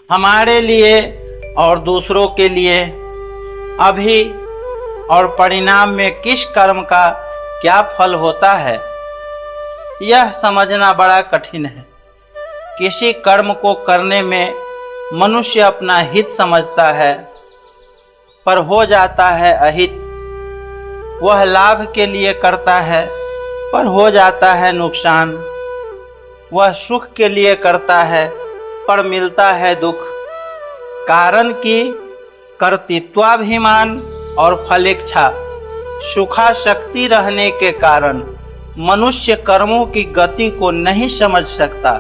हमारे लिए और दूसरों के लिए अभी और परिणाम में किस कर्म का क्या फल होता है, यह समझना बड़ा कठिन है। किसी कर्म को करने में मनुष्य अपना हित समझता है, पर हो जाता है अहित। वह लाभ के लिए करता है, पर हो जाता है नुकसान। वह सुख के लिए करता है, पर मिलता है दुख। कारण कि कर्तृत्वाभिमान और फलेच्छा सुखाशक्ति रहने के कारण मनुष्य कर्मों की गति को नहीं समझ सकता।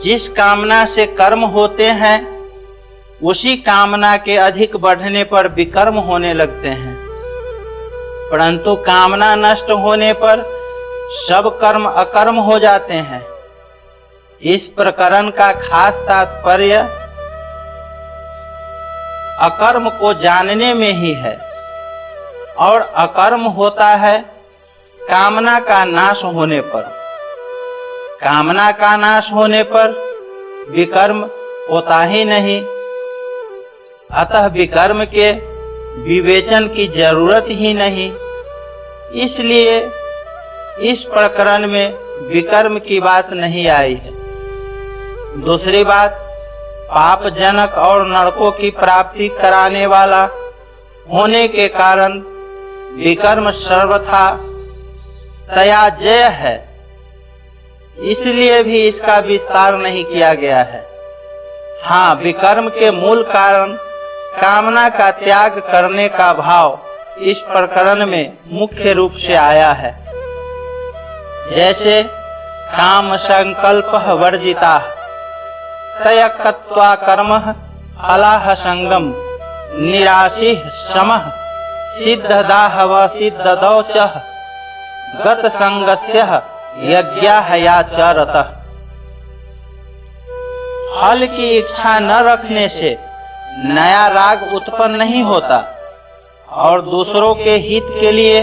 जिस कामना से कर्म होते हैं, उसी कामना के अधिक बढ़ने पर विकर्म होने लगते हैं, परंतु कामना नष्ट होने पर सब कर्म अकर्म हो जाते हैं। इस प्रकरण का खास तात्पर्य अकर्म को जानने में ही है, और अकर्म होता है कामना का नाश होने पर। कामना का नाश होने पर विकर्म होता ही नहीं, अतः विकर्म के विवेचन की जरूरत ही नहीं। इसलिए इस प्रकरण में विकर्म की बात नहीं आई है। दूसरी बात, पापजनक और नरकों की प्राप्ति कराने वाला होने के कारण विकर्म सर्वथा त्याज्य है, इसलिए भी इसका विस्तार नहीं किया गया है। हाँ, विकर्म के मूल कारण कामना का त्याग करने का भाव इस प्रकरण में मुख्य रूप से आया है। जैसे काम संकल्प वर्जिता तयक्त्वा कर्म फलाह संगम निराशी समः सिद्धदाह व सिद्धदौचः गत संगस्य यज्ञाः याचरतः। फल की इच्छा न रखने से नया राग उत्पन्न नहीं होता, और दूसरों के हित के लिए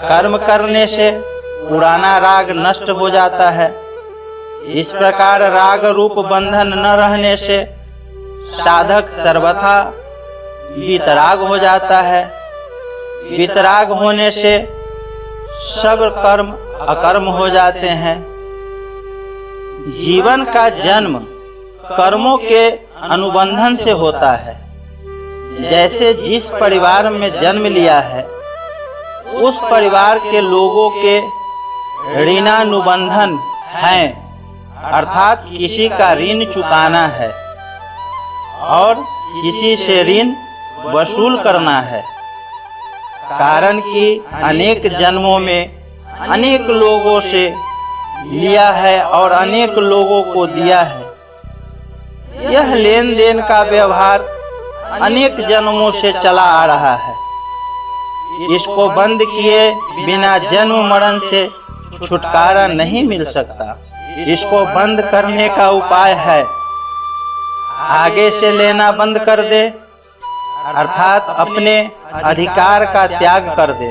कर्म करने से पुराना राग नष्ट हो जाता है। इस प्रकार राग रूप बंधन न रहने से साधक सर्वथा वितराग हो जाता है। वितराग होने से सब कर्म अकर्म हो जाते हैं। जीवन का जन्म कर्मों के अनुबंधन से होता है। जैसे जिस परिवार में जन्म लिया है, उस परिवार के लोगों के ऋणानुबंधन हैं, अर्थात किसी का ऋण चुकाना है और किसी से ऋण वसूल करना है। कारण कि अनेक जन्मों में अनेक लोगों से लिया है और अनेक लोगों को दिया है। यह लेन देन का व्यवहार अनेक जन्मों से चला आ रहा है। इसको बंद किए बिना जन्म मरण से छुटकारा नहीं मिल सकता। इसको बंद करने का उपाय है आगे से लेना बंद कर दे, अर्थात अपने अधिकार का त्याग कर दे,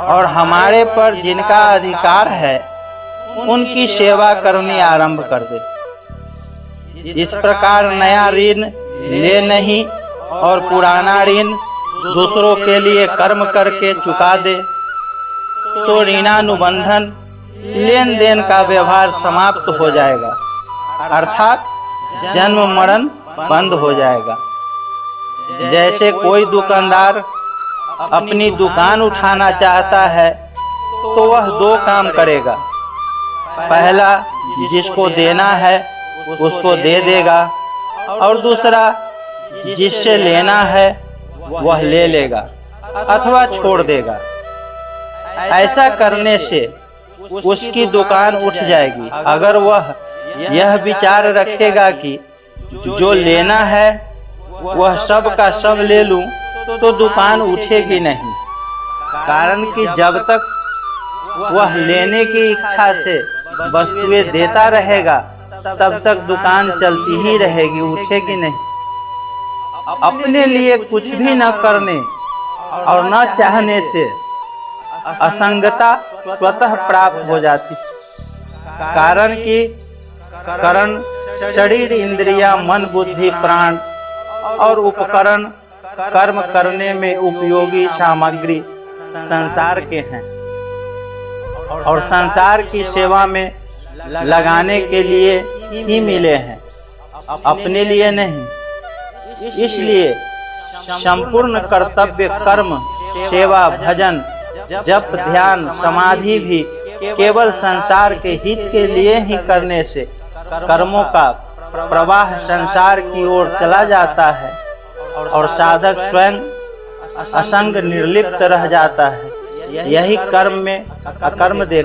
और हमारे पर जिनका अधिकार है उनकी सेवा करनी आरंभ कर दे। इस प्रकार नया ऋण ले नहीं और पुराना ऋण दूसरों के लिए कर्म करके चुका दे, तो ऋणानुबंधन लेन देन का व्यवहार समाप्त हो जाएगा, अर्थात जन्म मरण बंद हो जाएगा। जैसे कोई दुकानदार अपनी दुकान उठाना चाहता है, तो वह दो काम करेगा। पहला, जिसको देना है उसको दे देगा, और दूसरा, जिससे लेना है वह ले लेगा अथवा छोड़ देगा। ऐसा करने से उसकी दुकान उठ जाएगी। अगर वह यह विचार रखेगा कि जो लेना है वह सब का सब ले लूं, तो दुकान उठेगी नहीं। कारण कि जब तक वह लेने की इच्छा से वस्तुएं देता रहेगा, तब तक दुकान चलती ही रहेगी, उठेगी नहीं। अपने लिए कुछ भी न करने और न चाहने से असंगता स्वतः प्राप्त हो जाती। कारण कि करण शरीर, इंद्रिया, मन, बुद्धि, प्राण और उपकरण कर्म करने में उपयोगी सामग्री संसार के हैं और संसार की सेवा में लगाने के लिए ही मिले हैं, अपने लिए नहीं। इसलिए संपूर्ण कर्तव्य कर्म, सेवा, भजन, जप, ध्यान, समाधि भी केवल संसार के हित के लिए ही करने से कर्मों का प्रवाह संसार की ओर चला जाता है और साधक स्वयं असंग निर्लिप्त रह जाता है। यही कर्म में अकर्म देखा